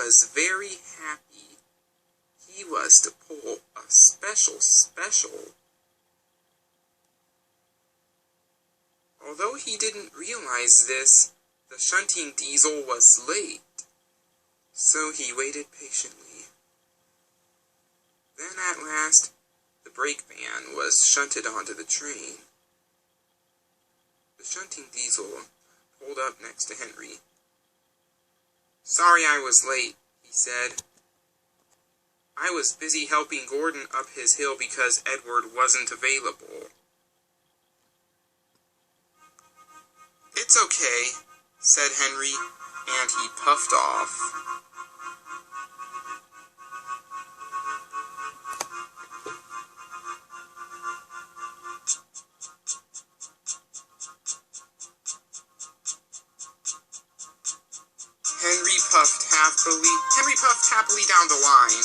was very happy. He was to pull a special. Although he didn't realize this, the shunting diesel was late, so he waited patiently. Then at last, the brake van was shunted onto the train. The shunting diesel pulled up next to Henry. "Sorry I was late," he said. "I was busy helping Gordon up his hill because Edward wasn't available." "It's okay," said Henry, and he puffed off. Henry puffed happily down the line.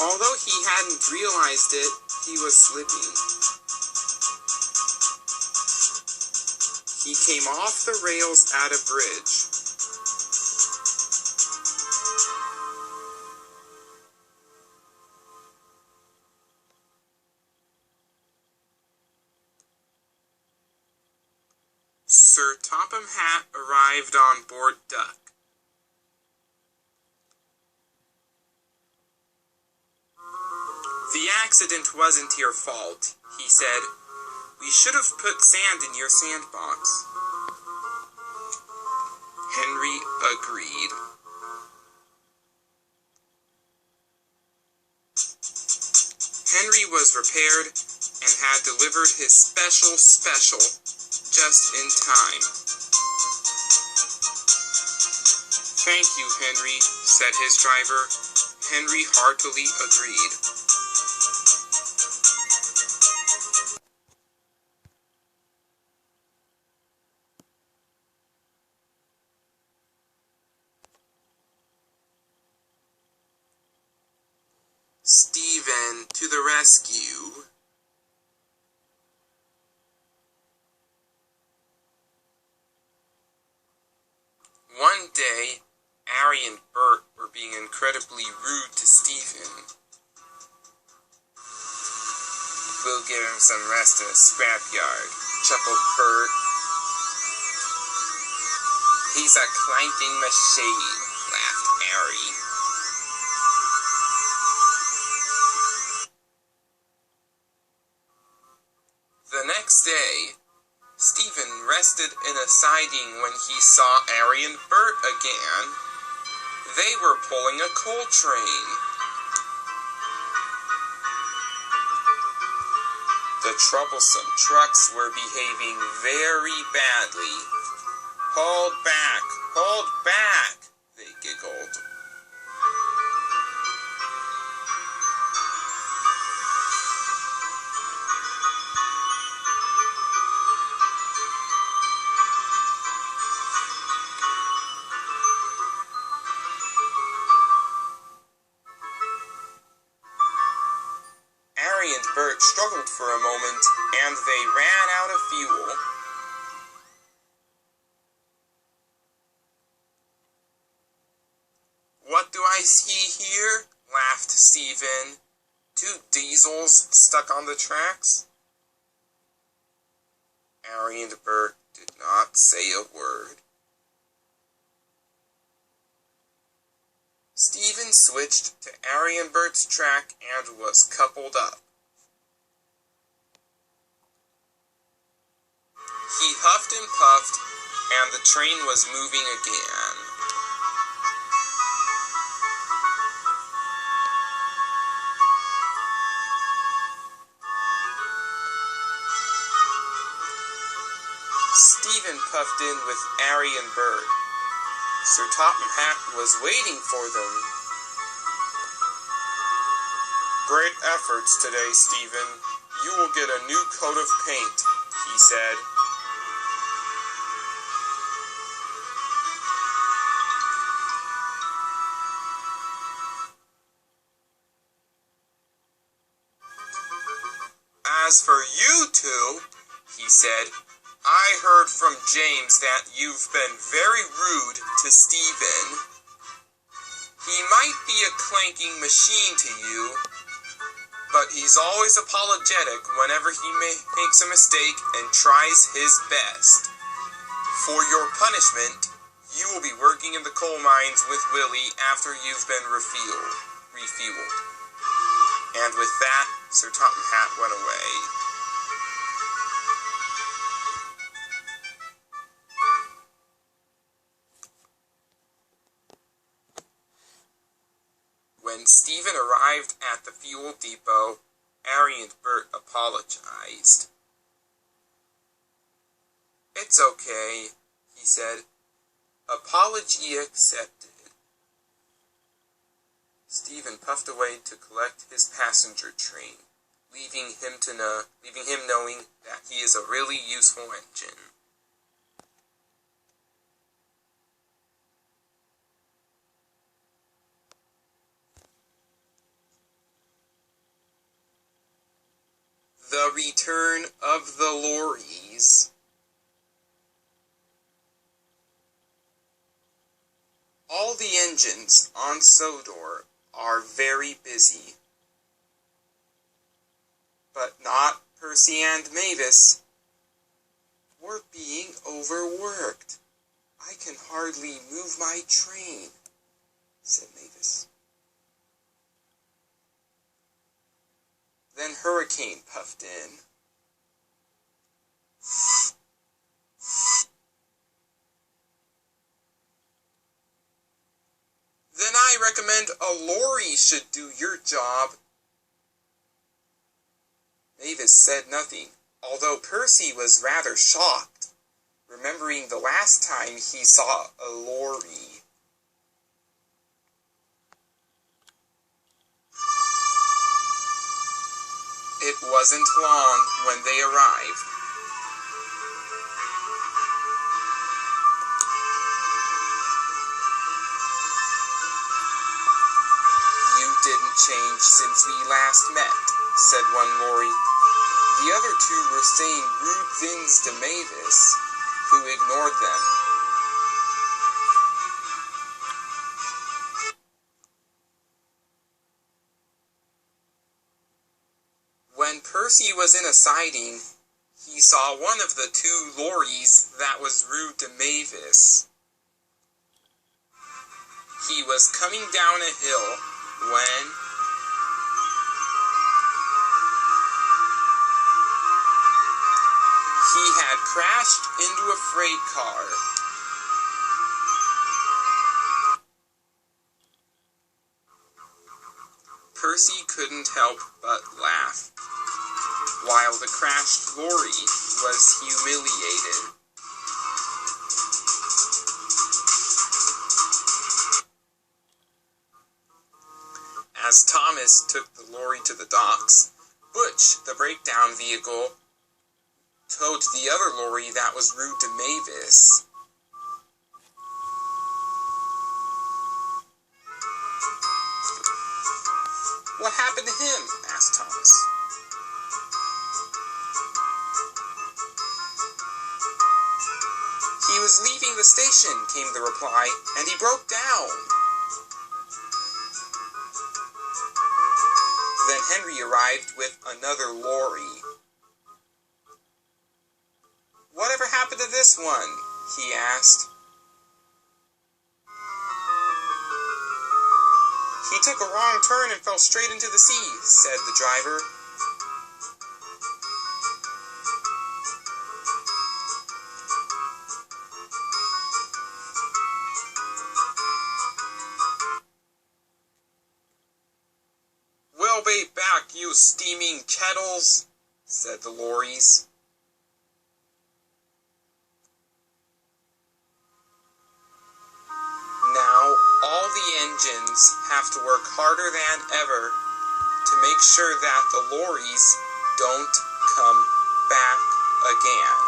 Although he hadn't realized it, he was slipping. He came off the rails at a bridge. Sir Topham Hatt arrived on board Duck. "The accident wasn't your fault," he said. "We should have put sand in your sandbox." Henry agreed. Henry was repaired and had delivered his special just in time. "Thank you, Henry," said his driver. Henry heartily agreed. Stephen to the rescue. One day, Ari and Bert were being incredibly rude to Stephen. "We'll give him some rest in a scrapyard," chuckled Bert. "He's a clanking machine," laughed Ari. The next day, Stephen rested in a siding when he saw Ari and Bert again. They were pulling a coal train. The troublesome trucks were behaving very badly. "Hold back," they giggled. Ari and Bert struggled for a moment, and they ran out of fuel. "What do I see here?" laughed Stephen. "Two diesels stuck on the tracks?" Ari and Bert did not say a word. Stephen switched to Arianbert's track and was coupled up. He huffed and puffed, and the train was moving again. Stephen puffed in with Arianbert. Sir Topham Hatt was waiting for them. "Great efforts today, Stephen. You will get a new coat of paint," he said. "As for you two," he said, "I heard from James that you've been very rude to Stephen. He might be a clanking machine to you, but he's always apologetic whenever he makes a mistake and tries his best. For your punishment, you will be working in the coal mines with Willie after you've been refueled. And with that, Sir Topham Hatt went away. When Stephen arrived at the fuel depot, Arianbert apologized. "It's okay," he said. "Apology accepted." Stephen puffed away to collect his passenger train, leaving him knowing that he is a really useful engine. The return of the lorries. All the engines on Sodor are very busy. But not Percy and Mavis. "We're being overworked. I can hardly move my train," said Mavis. Then Hurricane puffed in. "Then I recommend a lorry should do your job." Mavis said nothing, although Percy was rather shocked, remembering the last time he saw a lorry. It wasn't long when they arrived. "You didn't change since we last met," said one lorry. The other two were saying rude things to Mavis, who ignored them. When Percy was in a siding, he saw one of the two lorries that was rude to Mavis. He was coming down a hill when he had crashed into a freight car. Percy couldn't help but laugh, while the crashed lorry was humiliated. As Thomas took the lorry to the docks, Butch, the breakdown vehicle, towed the other lorry that was rude to Mavis. "What happened to him?" asked Thomas. "He was leaving the station," came the reply, "and he broke down." Then Henry arrived with another lorry. "Whatever happened to this one?" he asked. He took a wrong turn and fell straight into the sea, said the driver. Well, bait back, you steaming kettles, said the lorries. Now, all the engines have to work harder than ever to make sure that the lorries don't come back again.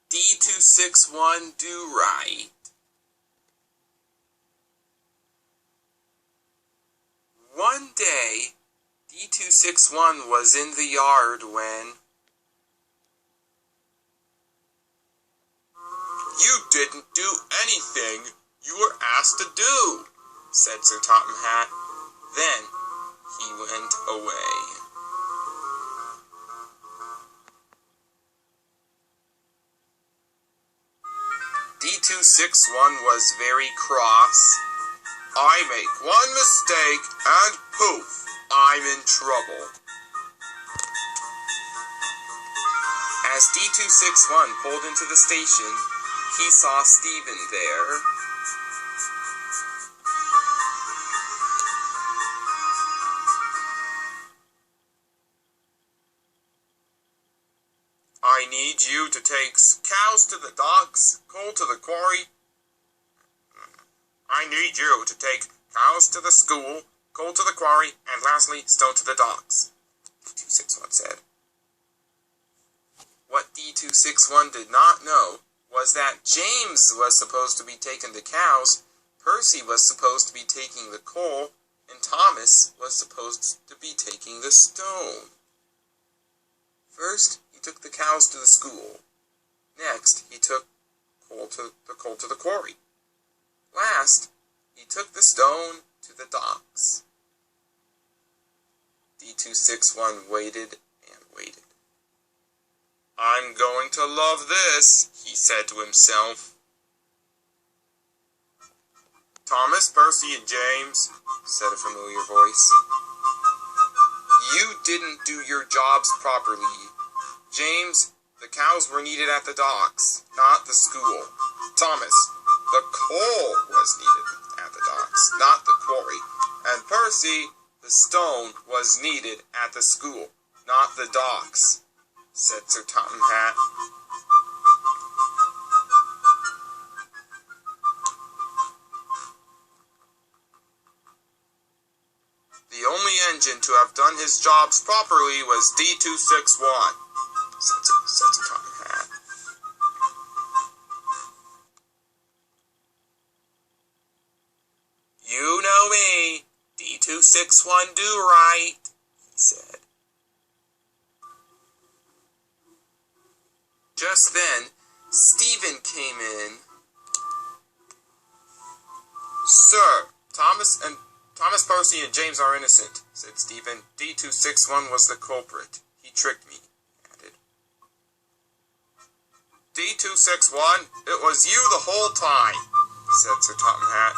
D261 Do Right. One day, D261 was in the yard when... You didn't do anything you were asked to do, said Sir Topham Hatt. Then he went away. D261 was very cross. I make one mistake and poof, I'm in trouble. As D261 pulled into the station, he saw Stephen there. I need you to take cows to the docks, coal to the quarry. I need you to take cows to the school, coal to the quarry, and lastly, stone to the docks, D261 said. What D261 did not know was that James was supposed to be taking the cows, Percy was supposed to be taking the coal, and Thomas was supposed to be taking the stone. First, he took the cows to the school. Next, he took coal to the quarry. Last, he took the stone to the docks. D261 waited and waited. I'm going to love this, he said to himself. Thomas, Percy, and James, said a familiar voice. You didn't do your jobs properly. James, the cows were needed at the docks, not the school. Thomas, the coal was needed at the docks, not the quarry. And Percy, the stone was needed at the school, not the docks, said Sir Topham Hatt. The only engine to have done his jobs properly was D261, said Sir Topham Hatt. You know me, D261 Do Right, he said. Just then, Stephen came in. Sir, Thomas, Percy, and James are innocent, said Stephen. D261 was the culprit. He tricked me, he added. D261, it was you the whole time, said Sir Topham Hatt.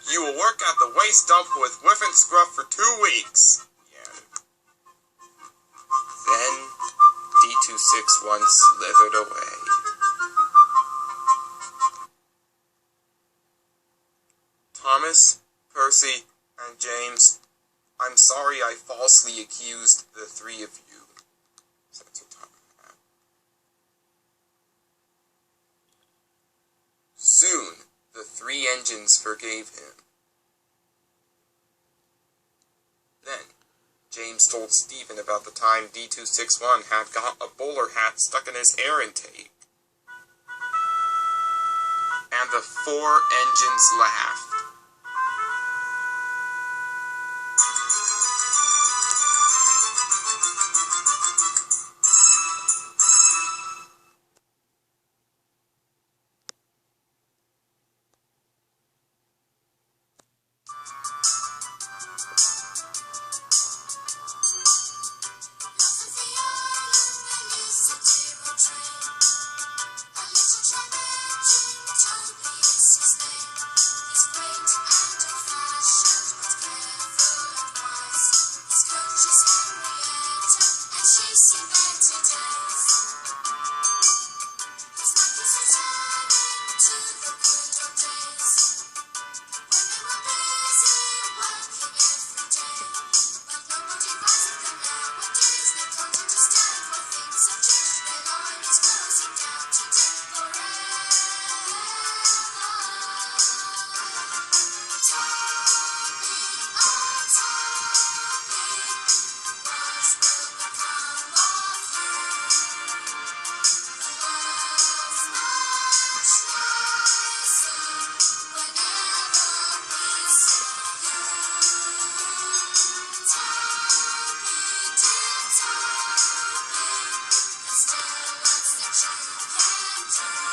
You will work at the waste dump with Whiff and Scruff for 2 weeks, he added. Then D261 slithered away. Thomas, Percy, and James, I'm sorry I falsely accused the 3 of you, said Sir Topham Hatt. Soon, the 3 engines forgave him. Then, James told Stephen about the time D261 had got a bowler hat stuck in his air intake. And the 4 engines laughed. the train. A little challenging, Toby is his name. He's great and old-fashioned, but careful and wise. His coach is Henrietta, and she's seen better days. His back is returning to the good old days, when they were busy working every day. But nobody buys them nowadays. They can't understand why things have changed. Their line is closing down today forever. Toby, oh Toby, what will become of you? The world's much nicer whenever we see you. Toby, dear Toby, there's still lots that you can do.